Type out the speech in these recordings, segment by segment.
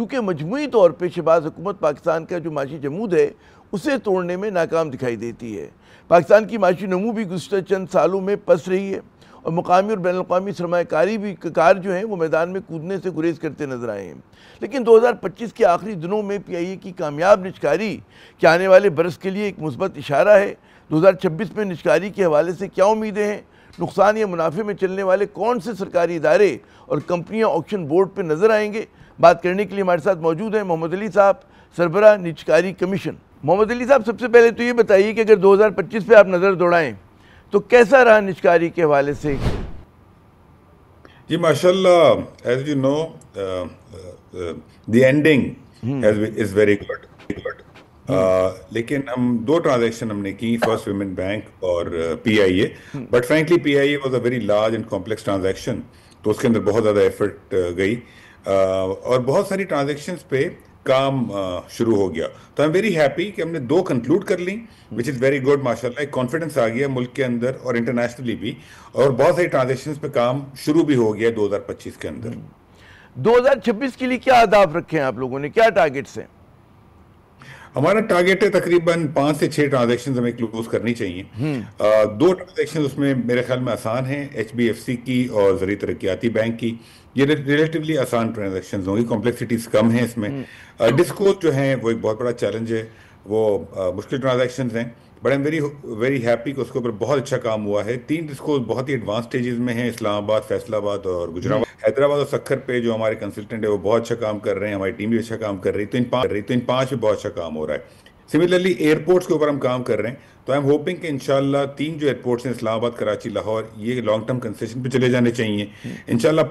کیونکہ مجموعی طور پہ شہباز حکومت پاکستان کا جو معاشی جمود ہے اسے توڑنے میں ناکام دکھائی دیتی ہے۔ پاکستان کی معاشی نمو بھی گزشتہ چند سالوں میں پس رہی ہے اور مقامی اور بین الاقوامی سرمایہ کار جو ہیں وہ میدان میں کودنے سے گریز کرتے نظر آئے ہیں۔ لیکن 2025 کے آخری دنوں میں پی آئی اے کی کامیاب نجکاری کہ آنے والے برس کے لیے ایک مثبت اشارہ ہے۔ 2026 میں نجکاری کے حوالے سے کیا امیدیں ہیں؟ نقصان یا منافع میں چلنے والے کون سے سرکاری ادارے اور کمپنیاں آکشن بورڈ پہ نظر آئیں گے؟ بات کرنے کے لیے ہمارے ساتھ موجود ہیں محمد علی صاحب، سربراہ نجکاری کمیشن۔ محمد علی صاحب، سب سے پہلے تو یہ بتائیے کہ اگر 2025 پہ آپ نظر دوڑائیں تو کیسا رہا نجکاری کے حوالے سے؟ جی ماشاءاللہ، as you know the ending is very good, لیکن ہم دو ٹرانزیکشن ہم نے کی، فرسٹ ویمن بینک اور P I A, but frankly P I A was a very large and complex transaction, تو اس کے اندر بہت زیادہ ایفرٹ گئی اور بہت ساری ٹرانزیکشنز پہ کام شروع ہو گیا۔ تو آئی ایم ویری ہیپی کہ ہم نے دو کنکلوڈ کر لیں، وچ از ویری گڈ ماشاءاللہ۔ ایک کانفیڈنس آ گیا ملک کے اندر اور انٹرنیشنلی بھی، اور بہت ساری ٹرانزیکشنز پہ کام شروع بھی ہو گیا 2025 کے اندر۔ 2026 کے لیے کیا اہداف رکھے ہیں آپ لوگوں نے، کیا ٹارگٹس ہیں؟ ہمارا ٹارگیٹ ہے تقریباً 5 سے 6 ٹرانزیکشنز ہمیں کلوز کرنی چاہیے۔ 2 ٹرانزیکشن اس میں میرے خیال میں آسان ہیں، ایچ بی ایف سی کی اور زرعی ترقیاتی بینک کی، یہ ریلیٹیولی آسان ٹرانزیکشنز ہوں گی، کمپلیکسٹیز کم ہیں اس میں۔ ڈسکوز جو ہیں وہ ایک بہت بڑا چیلنج ہے، وہ مشکل ٹرانزیکشنز ہیں، but I am very happy کہ اس کے اوپر بہت اچھا کام ہوا ہے۔ 3 ڈسکوز بہت ہی ایڈوانس سٹیجز میں ہیں، اسلام آباد، فیصل آباد اور گجرات۔ حیدرآباد اور سکھر پہ جو ہمارے کنسلٹنٹ ہے وہ بہت اچھا کام کر رہے ہیں، ہماری ٹیم بھی اچھا کام کر رہی ہے، تو ان 5 پہ بہت اچھا کام ہو رہا ہے۔ سملرلی ایئرپورٹس کے اوپر ہم کام کر رہے ہیں، تو آئی ایم ہوپنگ کہ انشاءاللہ 3 جو ایئرپورٹس ہیں، اسلام آباد، کراچی، لاہور، یہ لانگ ٹرم کنسیشن پہ چلے جانے چاہیے انشاءاللہ۔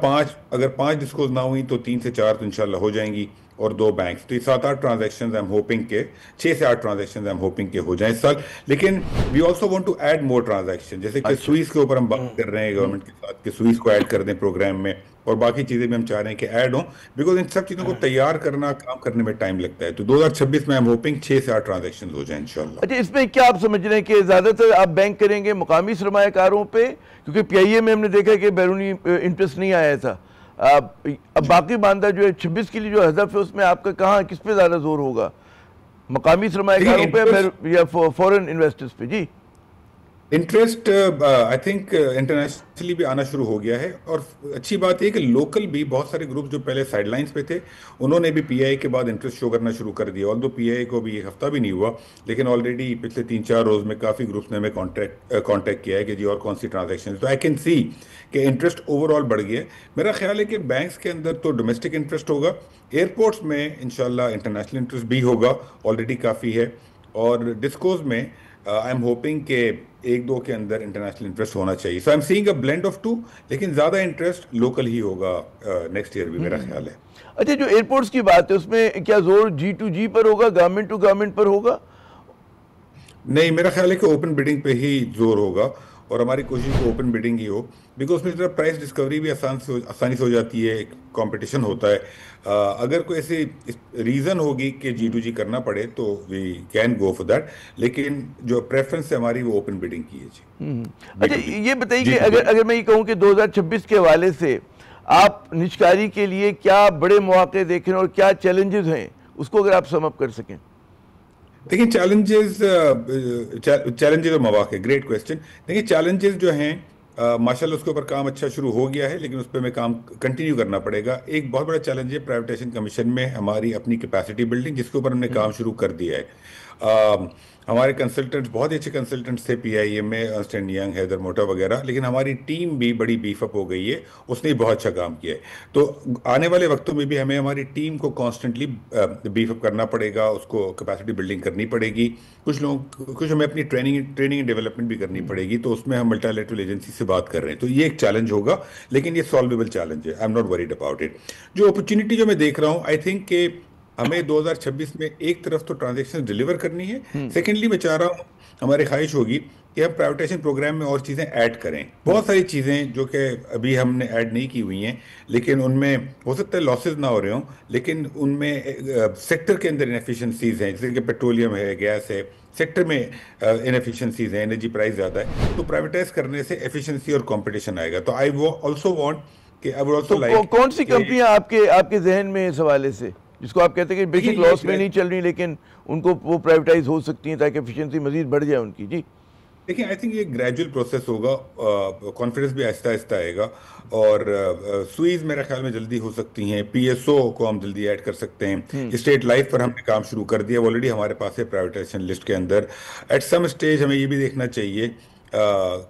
اگر 5 ڈسکوز نہ ہوئی تو 3 سے 4 تو انشاءاللہ ہو جائیں گی، اور 2 بینکس، تو یہ 7-8 ٹرانزیکشنز آئی ایم ہوپنگ کہ 6 سے 8 ٹرانزیکشنز آئی ایم ہوپنگ کہ ہو جائیں اس سال۔ لیکن we also want to add more transaction, جیسے کہ سوئس کے اوپر ہم بات کر رہے ہیں گورنمنٹ کے ساتھ کہ سوئس کو ایڈ کر دیں پروگرام میں، اور باقی چیزیں بھی ہم چاہ رہے ہیں کہ ایڈ ہوں، بیکاز ان سب چیزوں کو تیار کرنا، کام کرنے میں ٹائم لگتا ہے۔ تو 2026 میں ہم ہوپنگ 6 سے 8 ٹرانزیکشنز ہو جائیں انشاءاللہ۔ اچھا، اس میں کیا آپ سمجھ رہے ہیں کہ زیادہ تر آپ بینک کریں گے مقامی سرمایہ کاروں پہ؟ کیونکہ پی آئی اے میں ہم نے دیکھا کہ بیرونی انٹرسٹ نہیں آیا تھا۔ اب باقی باندھا جو ہے 26 کے لیے جو ہدف ہے اس میں آپ کا کہاں کس پہ زیادہ زور ہوگا، مقامی سرمایہ کاروں پہ یا فورن انویسٹرز پہ؟ جی، انٹرسٹ آئی تھنک انٹرنیشنلی بھی آنا شروع ہو گیا ہے، اور اچھی بات یہ کہ لوکل بھی بہت سارے گروپ جو پہلے سائڈ لائنز پہ تھے انہوں نے بھی پی آئی اے کے بعد انٹرسٹ شو کرنا شروع کر دیا۔ آلدو پی آئی اے کو بھی ایک ہفتہ بھی نہیں ہوا، لیکن آلریڈی پچھلے 3-4 روز میں کافی گروپس نے ہمیں کانٹیکٹ کیا ہے کہ جی اور کون سی ٹرانزیکشن، تو آئی کین سی کہ انٹرسٹ اوور آل بڑھ گیا ہے۔ میرا خیال ہے کہ بینکس کے اندر تو ڈومیسٹک انٹرسٹ ہوگا، ایئرپورٹس میں انشاءاللہ انٹرنیشنل انٹرسٹ بھی ہوگا، آلریڈی کافی ہے، اور ڈسکوز میں آئی ایم ہوپنگ کہ 1-2 کے اندر انٹرنیشنل انٹرسٹ ہونا چاہیے۔ So I am seeing a blend of 2، لیکن زیادہ انٹرسٹ لوکل ہی ہوگا نیکسٹ ایئر بھی، میرا خیال ہے۔ اچھا، جو ایئرپورٹس کی بات ہے اس میں کیا زور جی ٹو جی پر ہوگا، گورنمنٹ ٹو گورنمنٹ پر ہوگا؟ نہیں، میرا خیال ہے کہ اوپن بڈنگ پہ ہی زور ہوگا، اور ہماری کوشش کو اوپن بڈنگ ہی ہو، بیکاز اس میں ذرا پرائز ڈسکوری بھی آسانی سے ہو جاتی ہے، کمپٹیشن ہوتا ہے۔ اگر کوئی ایسی ریزن ہوگی کہ جی ٹو جی کرنا پڑے تو we can go for that, لیکن جو پریفرنس ہے ہماری وہ اوپن بڈنگ کی ہے۔ جی اچھا، یہ بتائیے کہ اگر میں یہ کہوں کہ 2026 کے حوالے سے آپ نجکاری کے لیے کیا بڑے مواقع دیکھ رہے ہیں اور کیا چیلنجز ہیں، اس کو اگر آپ سم اپ کر سکیں۔ دیکھیں چیلنجز اور مواقع، گریٹ کویسچن۔ دیکھیں چیلنجز جو ہیں ماشاءاللہ اس کے اوپر کام اچھا شروع ہو گیا ہے، لیکن اس پہ ہمیں کام کنٹینیو کرنا پڑے گا۔ ایک بہت بڑا چیلنج ہے پرائیویٹائزیشن کمیشن میں ہماری اپنی کیپیسٹی بلڈنگ، جس کے اوپر ہم نے کام شروع کر دیا ہے۔ ہمارے کنسلٹنٹس بہت ہی اچھے کنسلٹنٹس تھے پی آئی اے میں، ارنسٹ اینڈ ینگ، حیدر موٹا وغیرہ، لیکن ہماری ٹیم بھی بڑی بیف اپ ہو گئی ہے، اس نے بہت اچھا کام کیا ہے۔ تو آنے والے وقتوں میں بھی ہمیں ہماری ٹیم کو کانسٹنٹلی بیف اپ کرنا پڑے گا، اس کو کیپیسٹی بلڈنگ کرنی پڑے گی، کچھ ہمیں اپنی ٹریننگ ڈیولپمنٹ بھی کرنی پڑے گی، تو اس میں ہم ملٹی لیٹرل ایجنسی سے بات کر رہے ہیں، تو یہ ایک چیلنج ہوگا، لیکن یہ سالویبل چیلنج ہے، I am not worried about it. جو اپرچونٹی جو میں دیکھ رہا ہوں، آئی تھنک کہ ہمیں 2026 میں ایک طرف تو ٹرانزیکشن ڈیلیور کرنی ہے، سیکنڈلی میں چاہ رہا ہوں، ہماری خواہش ہوگی کہ ہم پرائیویٹائزیشن پروگرام میں اور چیزیں ایڈ کریں، بہت ساری چیزیں جو کہ ابھی ہم نے ایڈ نہیں کی ہوئی ہیں، لیکن ان میں ہو سکتا ہے لاسز نہ ہو رہے ہوں، لیکن ان میں سیکٹر کے اندر انیفیشنسیز ہیں، جیسے کہ پیٹرولیم ہے، گیس ہے، سیکٹر میں انیفیشنسیز ہیں، انرجی پرائز زیادہ ہے، تو پرائیویٹائز کرنے سے ایفیشنسی اور کمپٹیشن آئے گا۔ تو آئی آلسو وانٹ کہ کون سی کمپنیاں آپ کے ذہن میں اس حوالے سے؟ جس کو آپ کہتے ہیں کہ بیسک لاس میں نہیں چل رہی لیکن ان کو وہ پرائیویٹائز ہو سکتی ہیں تاکہ ایفیشنسی مزید بڑھ جائے ان کی. جی دیکھیں آئی تھنک یہ گریجول پروسیس ہوگا, کانفیڈنس بھی آہستہ آہستہ آئے گا, اور سوئیز میرے خیال میں جلدی ہو سکتی ہیں, پی ایس او کو ہم جلدی ایڈ کر سکتے ہیں, اسٹیٹ لائف پر ہم نے کام شروع کر دیا, آلریڈی ہمارے پاس ہے پرائیویٹائزیشن لسٹ کے اندر. ایٹ سم اسٹیج ہمیں یہ بھی دیکھنا چاہیے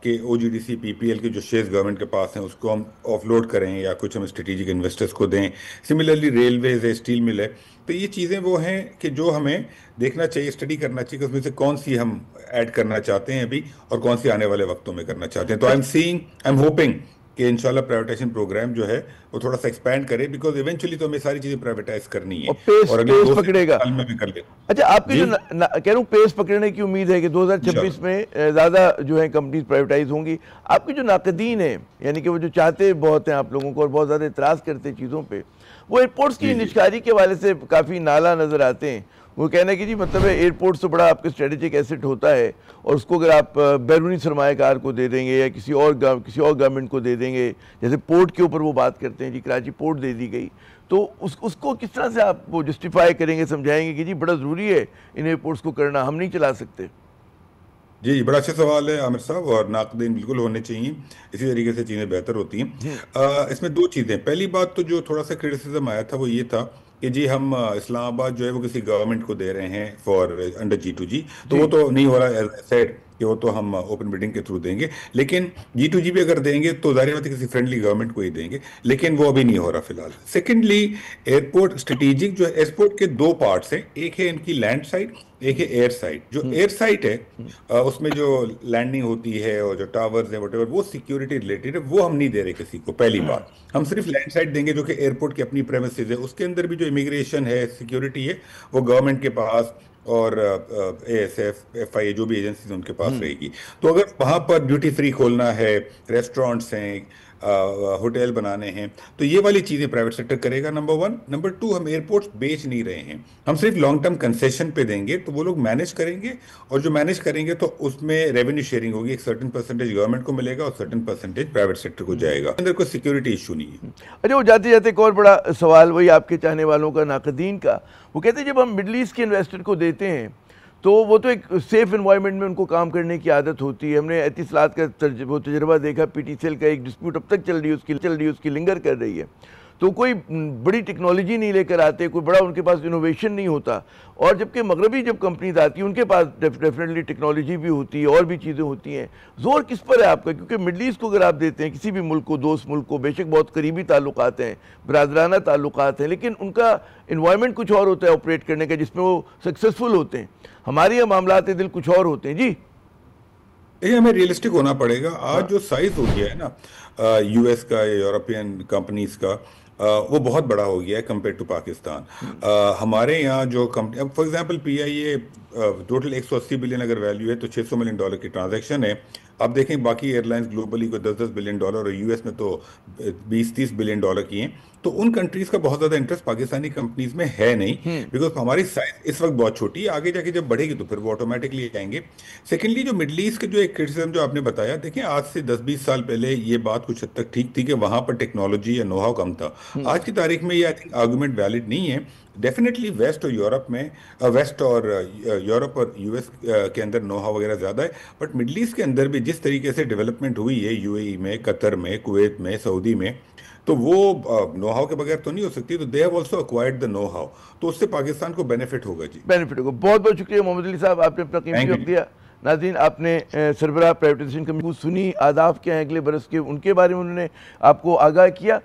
کہ او جی ڈی سی پی پی ایل کے جو شیئرز گورنمنٹ کے پاس ہیں اس کو ہم آف لوڈ کریں یا کچھ ہم اسٹریٹجک انویسٹرز کو دیں. سملرلی ریلویز ہے, اسٹیل مل ہے, تو یہ چیزیں وہ ہیں کہ جو ہمیں دیکھنا چاہیے, اسٹڈی کرنا چاہیے کہ اس میں سے کون سی ہم ایڈ کرنا چاہتے ہیں ابھی اور کون سی آنے والے وقتوں میں کرنا چاہتے ہیں. تو آئی ایم ہوپنگ کہ انشاءاللہ پرائیویٹائزیشن پروگرام جو ہے وہ تھوڑا سا ایکسپینڈ کرے, بیکاز ایونچولی تو ہمیں ساری چیزیں پرائیویٹائز کرنی ہے اور اگلے 2 سال میں بھی کر لیں. اچھا آپ کی جو کہہ رہا ہوں پیس پکڑنے کی امید ہے کہ 2026 میں زیادہ جو ہے کمپنیز پرائیویٹائز ہوں گی. آپ کے جو ناقدین ہیں یعنی کہ وہ جو چاہتے بہت ہیں آپ لوگوں کو اور بہت زیادہ اعتراض کرتے ہیں چیزوں پہ, وہ ایئرپورٹس کی نجکاری کے حوالے سے کافی نالا نظر آتے ہیں. وہ کہنا ہے کہ جی مطلب ہے ایئرپورٹ تو بڑا آپ کا اسٹریٹجک ایسٹ ہوتا ہے اور اس کو اگر آپ بیرونی سرمایہ کار کو دے دیں گے یا کسی اور گورنمنٹ کو دے دیں گے, جیسے پورٹ کے اوپر وہ بات کرتے ہیں جی کراچی پورٹ دے دی گئی, تو اس کو کس طرح سے آپ وہ جسٹیفائی کریں گے, سمجھائیں گے کہ جی بڑا ضروری ہے ان ایئرپورٹس کو کرنا, ہم نہیں چلا سکتے؟ جی بڑا اچھا سوال ہے عامر صاحب, اور ناقدین بالکل ہونے چاہیے, اسی طریقے سے چیزیں بہتر ہوتی ہیں. اس میں 2 چیزیں, پہلی بات تو جو تھوڑا سا کرٹیسزم آیا تھا وہ یہ تھا کہ جی ہم اسلام آباد جو ہے وہ کسی گورنمنٹ کو دے رہے ہیں فار انڈر G2G, تو وہ تو نہیں ہو رہا سیٹ کہ وہ تو ہم اوپن بڈنگ کے تھرو دیں گے, لیکن G2G بھی اگر دیں گے تو ظاہر بات ہے کسی فرینڈلی گورنمنٹ کو ہی دیں گے, لیکن وہ ابھی نہیں ہو رہا فی الحال. سیکنڈلی ایئرپورٹ اسٹریٹجک جو ہے, ایئرپورٹ کے 2 پارٹس ہیں, ایک ہے ان کی لینڈ سائڈ, ایک ہے ایئر سائٹ. جو ایئر سائٹ ہے اس میں جو لینڈنگ ہوتی ہے اور جو ٹاورز ہیں whatever, وہ سیکیورٹی ریلیٹڈ ہے, وہ ہم نہیں دے رہے کسی کو. پہلی بات, ہم صرف لینڈ سائٹ دیں گے جو کہ ایئرپورٹ کی اپنی پریمیسز ہے, اس کے اندر بھی جو امیگریشن ہے, سیکیورٹی ہے, وہ گورنمنٹ کے پاس اور اے ایس ایف, ایف آئی اے, جو بھی ایجنسیز ان کے پاس رہے گی. تو اگر وہاں پر ڈیوٹی فری کھولنا ہے, ریسٹورینٹس ہیں, ہوٹل بنانے ہیں, تو یہ والی چیزیں پرائیویٹ سیکٹر کرے گا, نمبر 1. نمبر 2, ہم ایئرپورٹس بیچ نہیں رہے ہیں, ہم صرف لانگ ٹرم کنسیشن پہ دیں گے, تو وہ لوگ مینیج کریں گے, اور جو مینیج کریں گے تو اس میں ریونیو شیئرنگ ہوگی, ایک سرٹن پرسنٹیج گورنمنٹ کو ملے گا اور سرٹن پرسنٹیج پرائیویٹ سیکٹر کو جائے گا. اندر کوئی سیکیورٹی ایشو نہیں ہے. اچھا وہ جاتے جاتے ایک اور بڑا سوال وہی آپ کے چاہنے والوں کا, ناقدین کا, وہ کہتے ہیں جب ہم مڈل ایسٹ کے انویسٹر کو دیتے ہیں تو وہ تو ایک سیف انوائرمنٹ میں ان کو کام کرنے کی عادت ہوتی ہے. ہم نے اتصالات کا وہ تجربہ دیکھا, پی ٹی سی ایل کا ایک ڈسپیوٹ اب تک چل رہی ہے, اس کی لنگر کر رہی ہے, تو کوئی بڑی ٹیکنالوجی نہیں لے کر آتے, کوئی بڑا ان کے پاس انوویشن نہیں ہوتا. اور جبکہ مغربی جب کمپنیز آتی ہیں ان کے پاس ڈیفینیٹلی ٹیکنالوجی بھی ہوتی ہے اور بھی چیزیں ہوتی ہیں. زور کس پر ہے آپ کا؟ کیونکہ مڈل ایسٹ کو اگر آپ دیتے ہیں کسی بھی ملک کو, دوست ملک کو, بے شک بہت قریبی تعلقات ہیں, برادرانہ تعلقات ہیں, لیکن ان کا انوائرمنٹ کچھ اور ہوتا ہے آپریٹ کرنے کا جس میں وہ سکسیسفل ہوتے ہیں. ہمارے یہاں معاملات دل کچھ اور ہوتے ہیں. جی یہ ہمیں ریئلسٹک ہونا پڑے گا. آج جو سائز ہو گیا ہے نا یو ایس کا یا یورپین کمپنیز کا, وہ بہت بڑا ہو گیا ہے کمپیئر ٹو پاکستان. ہمارے یہاں جو company, for example P I a total 180 billion اگر ویلیو ہے تو $600 ملین کی ٹرانزیکشن ہے. آپ دیکھیں باقی ایئر لائنز گلوبلی کو $10 بلین اور یو ایس میں تو $20-30 بلین کی ہیں. تو ان کنٹریز کا بہت زیادہ انٹرسٹ پاکستانی کمپنیز میں ہے نہیں, بیکاز ہماری سائز اس وقت بہت چھوٹی ہے. آگے جا کے جب بڑھے گی تو پھر وہ آٹومیٹکلی آئیں گے. سیکنڈلی جو مڈل ایسٹ کے جو ایک کرٹیسزم جو آپ نے بتایا, دیکھیں آج سے 10-20 سال پہلے یہ بات کچھ حد تک ٹھیک تھی کہ وہاں پر ٹیکنالوجی یا نو ہاؤ کم تھا. آج کی تاریخ میں یہ آئی تھنک آرگومنٹ ویلڈ نہیں ہے. ڈیفینیٹلی ویسٹ اور یورپ میں, ویسٹ اور یورپ اور یو ایس کے اندر نو ہاؤ وغیرہ زیادہ ہے, بٹ مڈل ایسٹ کے اندر بھی جس طریقے سے ڈیولپمنٹ ہوئی ہے یو اے ای میں, قطر میں, کویت میں, سعودی میں, تو وہ نو ہاؤ کے بغیر تو نہیں ہو سکتی. تو they have also acquired the know how, تو اس سے پاکستان کو بینیفٹ ہوگا. جی بینیفٹ ہوگا. بہت بہت شکریہ محمد علی صاحب, آپ نے اپنا قیمتی وقت دیا. ناظرین آپ نے سربراہ پرائیویٹائزیشن کمیٹی سنی, آداب کیا ہیں اگلے برس کے, ان کے بارے میں انہوں نے آپ کو آگاہ کیا.